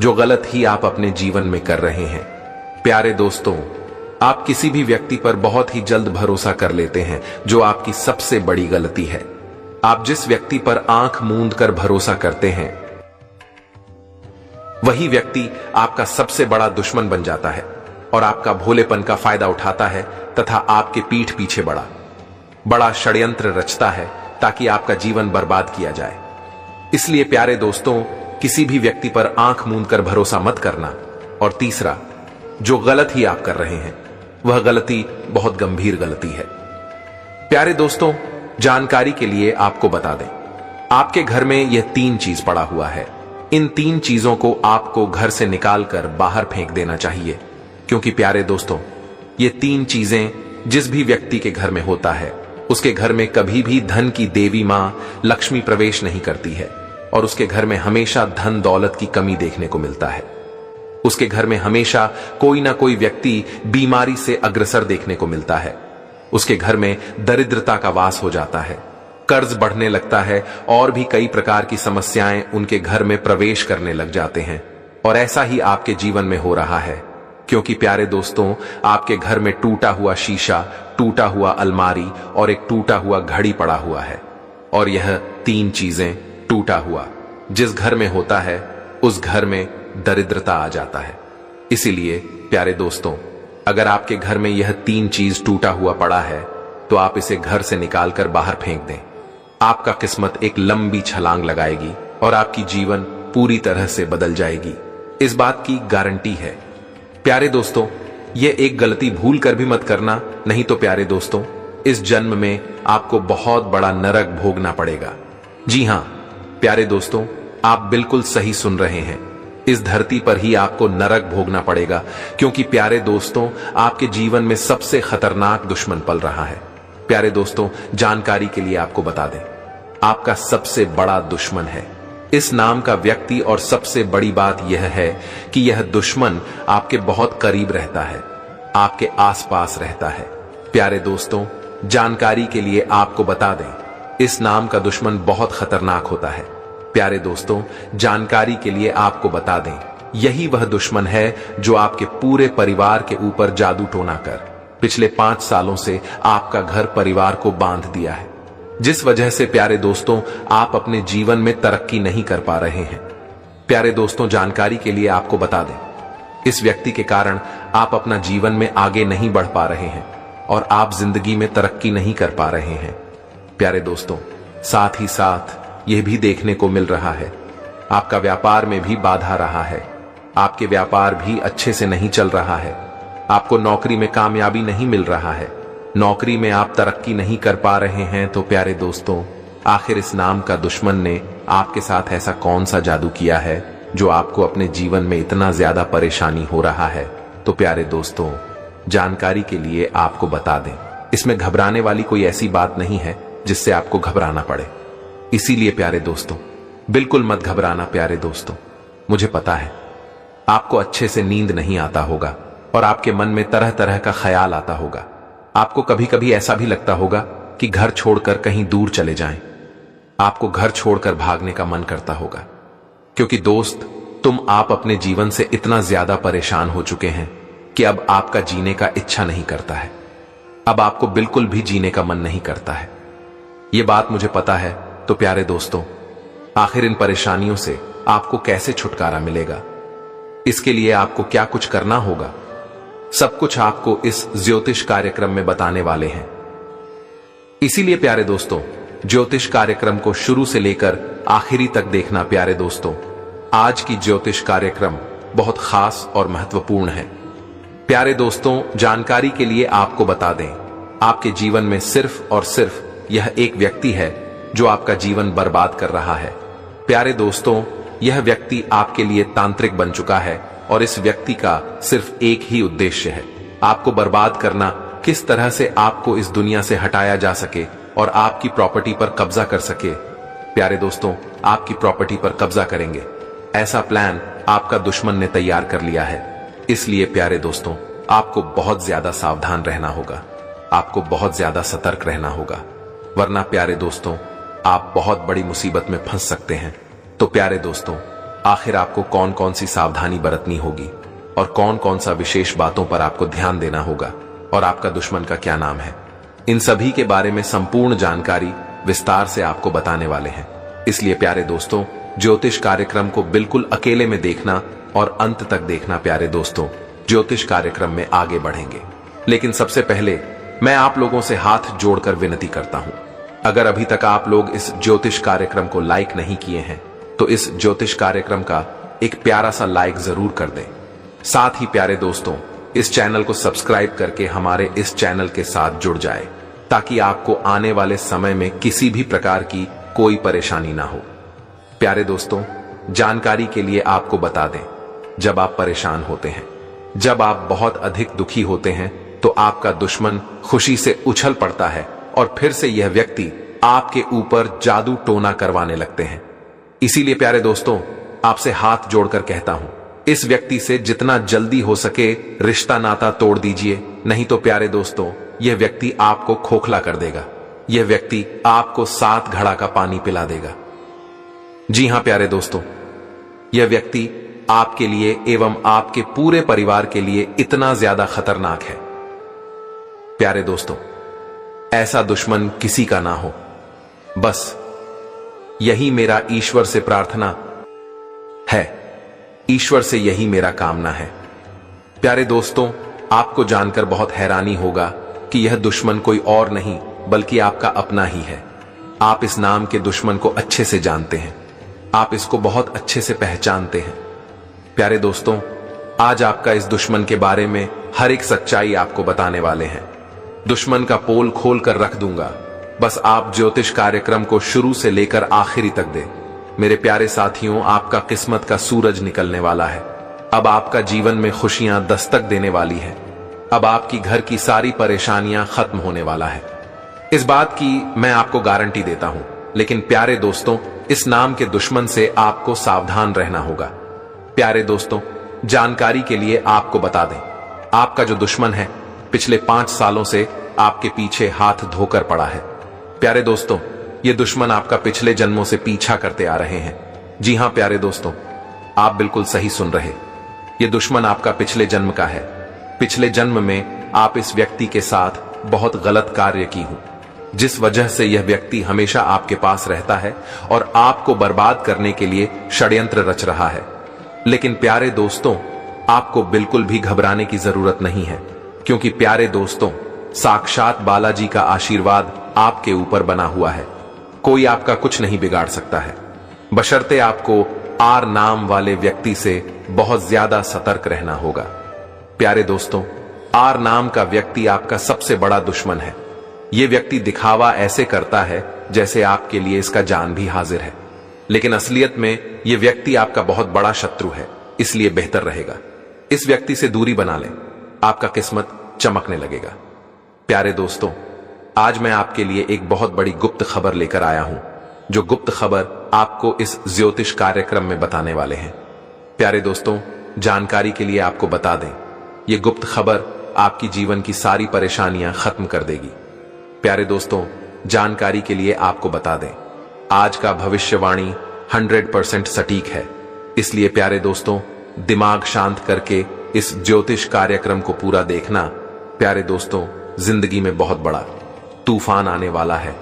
जो गलत ही आप अपने जीवन में कर रहे हैं, प्यारे दोस्तों, आप किसी भी व्यक्ति पर बहुत ही जल्द भरोसा कर लेते हैं, जो आपकी सबसे बड़ी गलती है। आप जिस व्यक्ति पर आंख मूंद कर भरोसा करते हैं, वही व्यक्ति आपका सबसे बड़ा दुश्मन बन जाता है और आपका भोलेपन का फायदा उठाता है तथा आपके पीठ पीछे बड़ा षड्यंत्र रचता है ताकि आपका जीवन बर्बाद किया जाए। इसलिए प्यारे दोस्तों, किसी भी व्यक्ति पर आंख मूंद कर भरोसा मत करना। और तीसरा, जो गलत ही आप कर रहे हैं वह गलती बहुत गंभीर गलती है। प्यारे दोस्तों, जानकारी के लिए आपको बता दें, आपके घर में यह 3 चीज पड़ा हुआ है। इन 3 चीजों को आपको घर से निकालकर बाहर फेंक देना चाहिए, क्योंकि प्यारे दोस्तों, ये 3 चीजें जिस भी व्यक्ति के घर में होता है, उसके घर में कभी भी धन की देवी मां लक्ष्मी प्रवेश नहीं करती है और उसके घर में हमेशा धन दौलत की कमी देखने को मिलता है। उसके घर में हमेशा कोई ना कोई व्यक्ति बीमारी से अग्रसर देखने को मिलता है। उसके घर में दरिद्रता का वास हो जाता है, कर्ज बढ़ने लगता है और भी कई प्रकार की समस्याएं उनके घर में प्रवेश करने लग जाते हैं। और ऐसा ही आपके जीवन में हो रहा है, क्योंकि प्यारे दोस्तों, आपके घर में टूटा हुआ शीशा, टूटा हुआ अलमारी और एक टूटा हुआ घड़ी पड़ा हुआ है। और यह 3 चीजें टूटा हुआ जिस घर में होता है, उस घर में दरिद्रता आ जाता है। इसीलिए प्यारे दोस्तों, अगर आपके घर में यह 3 चीज टूटा हुआ पड़ा है तो आप इसे घर से निकालकर बाहर फेंक दें। आपका किस्मत एक लंबी छलांग लगाएगी और आपकी जीवन पूरी तरह से बदल जाएगी। इस बात की गारंटी है। प्यारे दोस्तों, यह एक गलती भूल कर भी मत करना, नहीं तो प्यारे दोस्तों, इस जन्म में आपको बहुत बड़ा नरक भोगना पड़ेगा। जी हां प्यारे दोस्तों, आप बिल्कुल सही सुन रहे हैं। इस धरती पर ही आपको नरक भोगना पड़ेगा, क्योंकि प्यारे दोस्तों, आपके जीवन में सबसे खतरनाक दुश्मन पल रहा है। प्यारे दोस्तों, जानकारी के लिए आपको बता दें, आपका सबसे बड़ा दुश्मन है इस नाम का व्यक्ति। और सबसे बड़ी बात यह है कि यह दुश्मन आपके बहुत करीब रहता है, आपके आसपास रहता है। प्यारे दोस्तों, जानकारी के लिए आपको बता दें, इस नाम का दुश्मन बहुत खतरनाक होता है। प्यारे दोस्तों, जानकारी के लिए आपको बता दें, यही वह दुश्मन है जो आपके पूरे परिवार के ऊपर जादू टोना कर पिछले 5 सालों से आपका घर परिवार को बांध दिया है, जिस वजह से प्यारे दोस्तों, आप अपने जीवन में तरक्की नहीं कर पा रहे हैं। प्यारे दोस्तों, जानकारी के लिए आपको बता दें, इस व्यक्ति के कारण आप अपना जीवन में आगे नहीं बढ़ पा रहे हैं और आप जिंदगी में तरक्की नहीं कर पा रहे हैं। प्यारे दोस्तों, साथ ही साथ यह भी देखने को मिल रहा है, आपका व्यापार में भी बाधा रहा है, आपके व्यापार भी अच्छे से नहीं चल रहा है, आपको नौकरी में कामयाबी नहीं मिल रहा है, नौकरी में आप तरक्की नहीं कर पा रहे हैं। तो प्यारे दोस्तों, आखिर इस नाम का दुश्मन ने आपके साथ ऐसा कौन सा जादू किया है जो आपको अपने जीवन में इतना ज्यादा परेशानी हो रहा है? तो प्यारे दोस्तों, जानकारी के लिए आपको बता दें, इसमें घबराने वाली कोई ऐसी बात नहीं है जिससे आपको घबराना पड़े। इसीलिए प्यारे दोस्तों, बिल्कुल मत घबराना। प्यारे दोस्तों, मुझे पता है आपको अच्छे से नींद नहीं आता होगा और आपके मन में तरह तरह का ख्याल आता होगा। आपको कभी कभी ऐसा भी लगता होगा कि घर छोड़कर कहीं दूर चले जाएं। आपको घर छोड़कर भागने का मन करता होगा, क्योंकि दोस्त, आप अपने जीवन से इतना ज्यादा परेशान हो चुके हैं कि अब आपका जीने का इच्छा नहीं करता है। अब आपको बिल्कुल भी जीने का मन नहीं करता है। यह बात मुझे पता है। तो प्यारे दोस्तों, आखिर इन परेशानियों से आपको कैसे छुटकारा मिलेगा? इसके लिए आपको क्या कुछ करना होगा, सब कुछ आपको इस ज्योतिष कार्यक्रम में बताने वाले हैं। इसीलिए प्यारे दोस्तों, ज्योतिष कार्यक्रम को शुरू से लेकर आखिरी तक देखना। प्यारे दोस्तों, आज की ज्योतिष कार्यक्रम बहुत खास और महत्वपूर्ण है। प्यारे दोस्तों, जानकारी के लिए आपको बता दें, आपके जीवन में सिर्फ और सिर्फ यह एक व्यक्ति है जो आपका जीवन बर्बाद कर रहा है। प्यारे दोस्तों, यह व्यक्ति आपके लिए तांत्रिक बन चुका है और इस व्यक्ति का सिर्फ एक ही उद्देश्य है, आपको बर्बाद करना। किस तरह से आपको इस दुनिया से हटाया जा सके और आपकी प्रॉपर्टी पर कब्जा कर सके। प्यारे दोस्तों, आपकी प्रॉपर्टी पर कब्जा करेंगे, ऐसा प्लान आपका दुश्मन ने तैयार कर लिया है। इसलिए प्यारे दोस्तों, आपको बहुत ज्यादा सावधान रहना होगा, आपको बहुत ज्यादा सतर्क रहना होगा, वरना प्यारे दोस्तों, आप बहुत बड़ी मुसीबत में फंस सकते हैं। तो प्यारे दोस्तों, आखिर आपको कौन कौन सी सावधानी बरतनी होगी और कौन कौन सा विशेष बातों पर आपको ध्यान देना होगा और आपका दुश्मन का क्या नाम है, इन सभी के बारे में संपूर्ण जानकारी विस्तार से आपको बताने वाले हैं। इसलिए प्यारे दोस्तों, ज्योतिष कार्यक्रम को बिल्कुल अकेले में देखना और अंत तक देखना। प्यारे दोस्तों, ज्योतिष कार्यक्रम में आगे बढ़ेंगे, लेकिन सबसे पहले मैं आप लोगों से हाथ जोड़कर विनती करता हूं, अगर अभी तक आप लोग इस ज्योतिष कार्यक्रम को लाइक नहीं किए हैं तो इस ज्योतिष कार्यक्रम का एक प्यारा सा लाइक जरूर कर दें। साथ ही प्यारे दोस्तों, इस चैनल को सब्सक्राइब करके हमारे इस चैनल के साथ जुड़ जाए, ताकि आपको आने वाले समय में किसी भी प्रकार की कोई परेशानी ना हो। प्यारे दोस्तों, जानकारी के लिए आपको बता दें, जब आप परेशान होते हैं, जब आप बहुत अधिक दुखी होते हैं, तो आपका दुश्मन खुशी से उछल पड़ता है और फिर से यह व्यक्ति आपके ऊपर जादू टोना करवाने लगते हैं। इसीलिए प्यारे दोस्तों, आपसे हाथ जोड़कर कहता हूं, इस व्यक्ति से जितना जल्दी हो सके रिश्ता नाता तोड़ दीजिए, नहीं तो प्यारे दोस्तों, यह व्यक्ति आपको खोखला कर देगा। यह व्यक्ति आपको 7 घड़ा का पानी पिला देगा। जी हां प्यारे दोस्तों, यह व्यक्ति आपके लिए एवं आपके पूरे परिवार के लिए इतना ज्यादा खतरनाक है। प्यारे दोस्तों, ऐसा दुश्मन किसी का ना हो, बस यही मेरा ईश्वर से प्रार्थना है, ईश्वर से यही मेरा कामना है। प्यारे दोस्तों, आपको जानकर बहुत हैरानी होगा कि यह दुश्मन कोई और नहीं बल्कि आपका अपना ही है। आप इस नाम के दुश्मन को अच्छे से जानते हैं, आप इसको बहुत अच्छे से पहचानते हैं। प्यारे दोस्तों, आज आपका इस दुश्मन के बारे में हर एक सच्चाई आपको बताने वाले हैं। दुश्मन का पोल खोल कर रख दूंगा, बस आप ज्योतिष कार्यक्रम को शुरू से लेकर आखिरी तक दे। मेरे प्यारे साथियों, आपका किस्मत का सूरज निकलने वाला है। अब आपका जीवन में खुशियां दस्तक देने वाली है। अब आपकी घर की सारी परेशानियां खत्म होने वाला है। इस बात की मैं आपको गारंटी देता हूं। लेकिन प्यारे दोस्तों, इस नाम के दुश्मन से आपको सावधान रहना होगा। प्यारे दोस्तों, जानकारी के लिए आपको बता दें, आपका जो दुश्मन है पिछले 5 सालों से आपके पीछे हाथ धोकर पड़ा है। प्यारे दोस्तों, ये दुश्मन आपका पिछले जन्मों से पीछा करते आ रहे हैं। जी हां प्यारे दोस्तों, आप बिल्कुल सही सुन रहे, ये दुश्मन आपका पिछले जन्म का है। पिछले जन्म में आप इस व्यक्ति के साथ बहुत गलत कार्य की हूं, जिस वजह से यह व्यक्ति हमेशा आपके पास रहता है और आपको बर्बाद करने के लिए षड्यंत्र रच रहा है। लेकिन प्यारे दोस्तों, आपको बिल्कुल भी घबराने की जरूरत नहीं है, क्योंकि प्यारे दोस्तों, साक्षात बालाजी का आशीर्वाद आपके ऊपर बना हुआ है। कोई आपका कुछ नहीं बिगाड़ सकता है, बशर्ते आपको आर नाम वाले व्यक्ति से बहुत ज्यादा सतर्क रहना होगा। प्यारे दोस्तों, आर नाम का व्यक्ति आपका सबसे बड़ा दुश्मन है। यह व्यक्ति दिखावा ऐसे करता है जैसे आपके लिए इसका जान भी हाजिर है, लेकिन असलियत में यह व्यक्ति आपका बहुत बड़ा शत्रु है। इसलिए बेहतर रहेगा इस व्यक्ति से दूरी बना लें, आपका किस्मत चमकने लगेगा। प्यारे दोस्तों, आज मैं आपके लिए एक बहुत बड़ी गुप्त खबर लेकर आया हूं, जो गुप्त खबर आपको इस ज्योतिष कार्यक्रम में बताने वाले हैं। प्यारे दोस्तों, जानकारी के लिए आपको बता दें, यह गुप्त खबर आपकी जीवन की सारी परेशानियां खत्म कर देगी। प्यारे दोस्तों, जानकारी के लिए आपको बता दें, आज का भविष्यवाणी 100% सटीक है। इसलिए प्यारे दोस्तों, दिमाग शांत करके इस ज्योतिष कार्यक्रम को पूरा देखना। प्यारे दोस्तों, जिंदगी में बहुत बड़ा तूफान आने वाला है।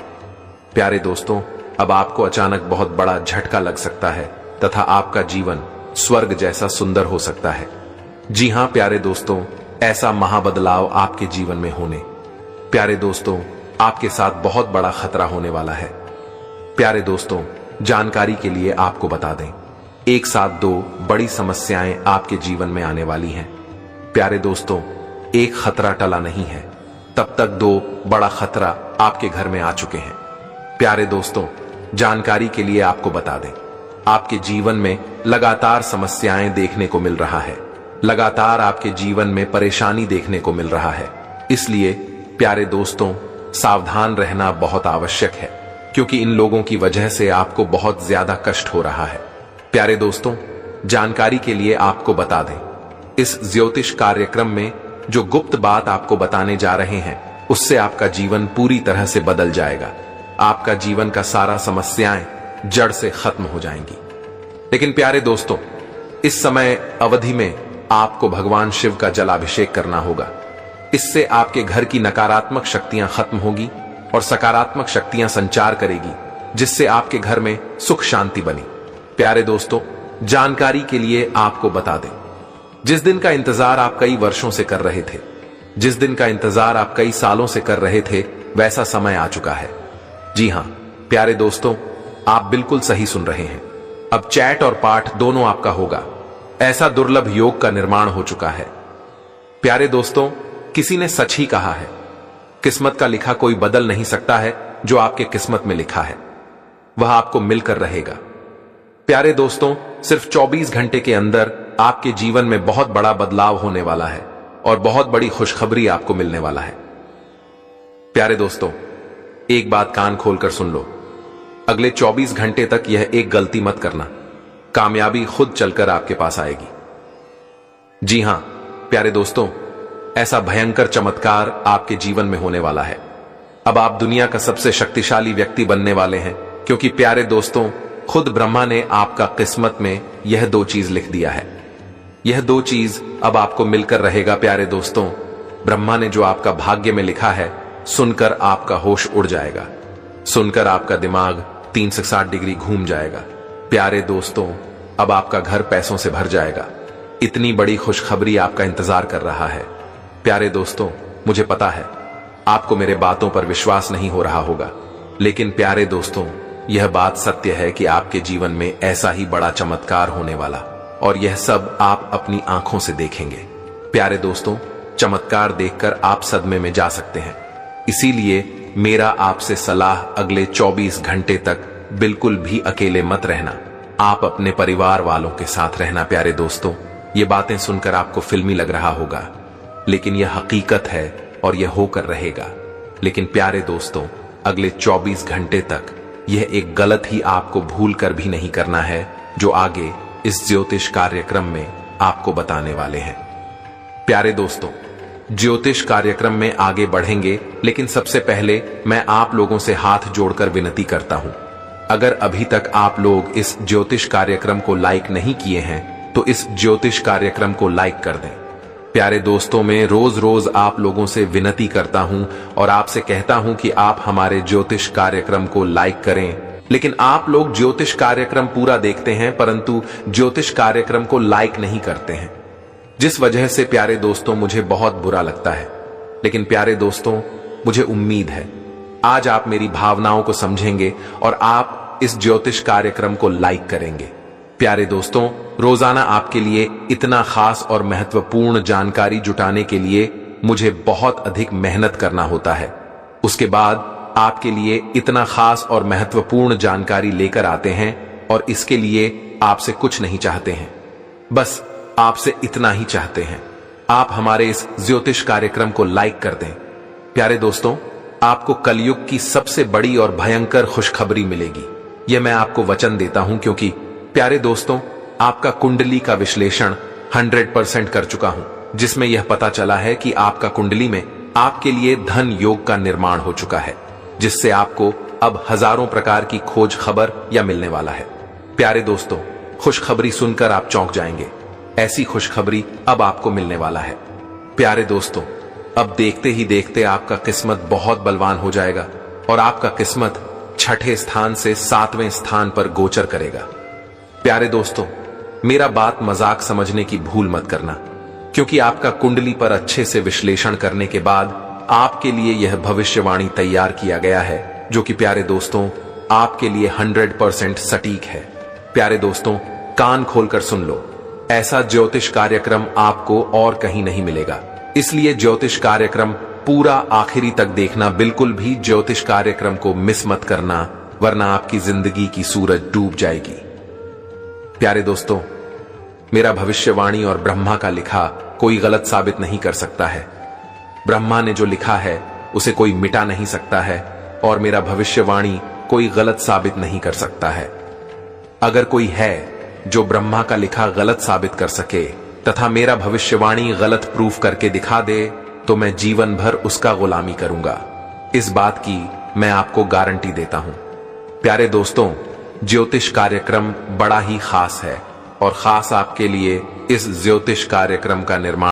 प्यारे दोस्तों, अब आपको अचानक बहुत बड़ा झटका लग सकता है तथा आपका जीवन स्वर्ग जैसा सुंदर हो सकता है। जी हां प्यारे दोस्तों, ऐसा महाबदलाव आपके जीवन में होने। प्यारे दोस्तों, आपके साथ बहुत बड़ा खतरा होने वाला है। प्यारे दोस्तों, जानकारी के लिए आपको बता दें, एक साथ 2 बड़ी समस्याएं आपके जीवन में आने वाली हैं। प्यारे दोस्तों, एक खतरा टला नहीं है, तब तक 2 बड़ा खतरा आपके घर में आ चुके हैं। प्यारे दोस्तों, जानकारी के लिए आपको बता दें, आपके जीवन में लगातार समस्याएं देखने को मिल रहा है, लगातार आपके जीवन में परेशानी देखने को मिल रहा है। इसलिए प्यारे दोस्तों, सावधान रहना बहुत आवश्यक है, क्योंकि इन लोगों की वजह से आपको बहुत ज्यादा कष्ट हो रहा है। प्यारे दोस्तों, जानकारी के लिए आपको बता दें, इस ज्योतिष कार्यक्रम में जो गुप्त बात आपको बताने जा रहे हैं, उससे आपका जीवन पूरी तरह से बदल जाएगा। आपका जीवन का सारा समस्याएं जड़ से खत्म हो जाएंगी। लेकिन प्यारे दोस्तों, इस समय अवधि में आपको भगवान शिव का जलाभिषेक करना होगा। इससे आपके घर की नकारात्मक शक्तियां खत्म होगी और सकारात्मक शक्तियां संचार करेगी, जिससे आपके घर में सुख शांति बनी। प्यारे दोस्तों, जानकारी के लिए आपको बता दें, जिस दिन का इंतजार आप कई वर्षों से कर रहे थे, जिस दिन का इंतजार आप कई सालों से कर रहे थे, वैसा समय आ चुका है। जी हां प्यारे दोस्तों, आप बिल्कुल सही सुन रहे हैं। अब चैट और पाठ दोनों आपका होगा। ऐसा दुर्लभ योग का निर्माण हो चुका है। प्यारे दोस्तों, किसी ने सच ही कहा है, किस्मत का लिखा कोई बदल नहीं सकता है। जो आपके किस्मत में लिखा है वह आपको मिलकर रहेगा। प्यारे दोस्तों, सिर्फ 24 घंटे के अंदर आपके जीवन में बहुत बड़ा बदलाव होने वाला है और बहुत बड़ी खुशखबरी आपको मिलने वाला है। प्यारे दोस्तों, एक बात कान खोलकर सुन लो। अगले 24 घंटे तक यह एक गलती मत करना, कामयाबी खुद चलकर आपके पास आएगी। जी हां प्यारे दोस्तों, ऐसा भयंकर चमत्कार आपके जीवन में होने वाला है। अब आप दुनिया का सबसे शक्तिशाली व्यक्ति बनने वाले हैं, क्योंकि प्यारे दोस्तों, खुद ब्रह्मा ने आपका किस्मत में यह 2 चीज लिख दिया है। यह 2 चीज अब आपको मिलकर रहेगा। प्यारे दोस्तों, ब्रह्मा ने जो आपका भाग्य में लिखा है, सुनकर आपका होश उड़ जाएगा, सुनकर आपका दिमाग 360 डिग्री घूम जाएगा। प्यारे दोस्तों, अब आपका घर पैसों से भर जाएगा। इतनी बड़ी खुशखबरी आपका इंतजार कर रहा है। प्यारे दोस्तों, मुझे पता है आपको मेरे बातों पर विश्वास नहीं हो रहा होगा, लेकिन प्यारे दोस्तों, यह बात सत्य है कि आपके जीवन में ऐसा ही बड़ा चमत्कार होने वाला, और यह सब आप अपनी आंखों से देखेंगे। प्यारे दोस्तों, चमत्कार देखकर आप सदमे में जा सकते हैं। इसीलिए मेरा आपसे सलाह, अगले 24 घंटे तक बिल्कुल भी अकेले मत रहना। आप अपने परिवार वालों के साथ रहना। प्यारे दोस्तों, ये बातें सुनकर आपको फिल्मी लग रहा होगा, लेकिन यह हकीकत है और यह होकर रहेगा। लेकिन प्यारे दोस्तों, अगले 24 घंटे तक यह एक गलत ही आपको भूल कर भी नहीं करना है, जो आगे इस ज्योतिष कार्यक्रम में आपको बताने वाले हैं। प्यारे दोस्तों, ज्योतिष कार्यक्रम में आगे बढ़ेंगे, लेकिन सबसे पहले मैं आप लोगों से हाथ जोड़कर विनती करता हूं, अगर अभी तक आप लोग इस ज्योतिष कार्यक्रम को लाइक नहीं किए हैं, तो इस ज्योतिष कार्यक्रम को लाइक कर दें। प्यारे दोस्तों, मैं रोज रोज आप लोगों से विनती करता हूं और आपसे कहता हूं कि आप हमारे ज्योतिष कार्यक्रम को लाइक करें, लेकिन आप लोग ज्योतिष कार्यक्रम पूरा देखते हैं, परंतु ज्योतिष कार्यक्रम को लाइक नहीं करते हैं, जिस वजह से प्यारे दोस्तों मुझे बहुत बुरा लगता है। लेकिन प्यारे दोस्तों, मुझे उम्मीद है आज आप मेरी भावनाओं को समझेंगे और आप इस ज्योतिष कार्यक्रम को लाइक करेंगे। प्यारे दोस्तों, रोजाना आपके लिए इतना खास और महत्वपूर्ण जानकारी जुटाने के लिए मुझे बहुत अधिक मेहनत करना होता है। उसके बाद आपके लिए इतना खास और महत्वपूर्ण जानकारी लेकर आते हैं, और इसके लिए आपसे कुछ नहीं चाहते हैं, बस आपसे इतना ही चाहते हैं, आप हमारे इस ज्योतिष कार्यक्रम को लाइक कर दें। प्यारे दोस्तों, आपको कलयुग की सबसे बड़ी और भयंकर खुशखबरी मिलेगी, यह मैं आपको वचन देता हूं, क्योंकि प्यारे दोस्तों, आपका कुंडली का विश्लेषण 100% कर चुका हूं, जिसमें यह पता चला है कि आपका कुंडली में आपके लिए धन योग का निर्माण हो चुका है, जिससे आपको अब हजारों प्रकार की खोज खबर या मिलने वाला है। प्यारे दोस्तों, खुशखबरी सुनकर आप चौंक जाएंगे। ऐसी खुशखबरी अब आपको मिलने वाला है। प्यारे दोस्तों, अब देखते ही देखते आपका किस्मत बहुत बलवान हो जाएगा और आपका किस्मत 6ठे स्थान से 7वें स्थान पर गोचर करेगा। प्यारे दोस्तों, मेरा बात मजाक समझने की भूल मत करना, क्योंकि आपका कुंडली पर अच्छे से विश्लेषण करने के बाद आपके लिए यह भविष्यवाणी तैयार किया गया है, जो कि प्यारे दोस्तों आपके लिए 100% सटीक है। प्यारे दोस्तों, कान खोलकर सुन लो, ऐसा ज्योतिष कार्यक्रम आपको और कहीं नहीं मिलेगा, इसलिए ज्योतिष कार्यक्रम पूरा आखिरी तक देखना। बिल्कुल भी ज्योतिष कार्यक्रम को मिस मत करना, वरना आपकी जिंदगी की सूरज डूब जाएगी। प्यारे दोस्तों, मेरा भविष्यवाणी और ब्रह्मा का लिखा कोई गलत साबित नहीं कर सकता है। ब्रह्मा ने जो लिखा है उसे कोई मिटा नहीं सकता है, और मेरा भविष्यवाणी कोई गलत साबित नहीं कर सकता है। अगर कोई है जो ब्रह्मा का लिखा गलत साबित कर सके तथा मेरा भविष्यवाणी गलत प्रूफ करके दिखा दे, तो मैं जीवन भर उसका गुलामी करूंगा। इस बात की मैं आपको गारंटी देता हूं। प्यारे दोस्तों, ज्योतिष कार्यक्रम बड़ा ही खास है, और खास आपके लिए इस ज्योतिष कार्यक्रम का निर्माण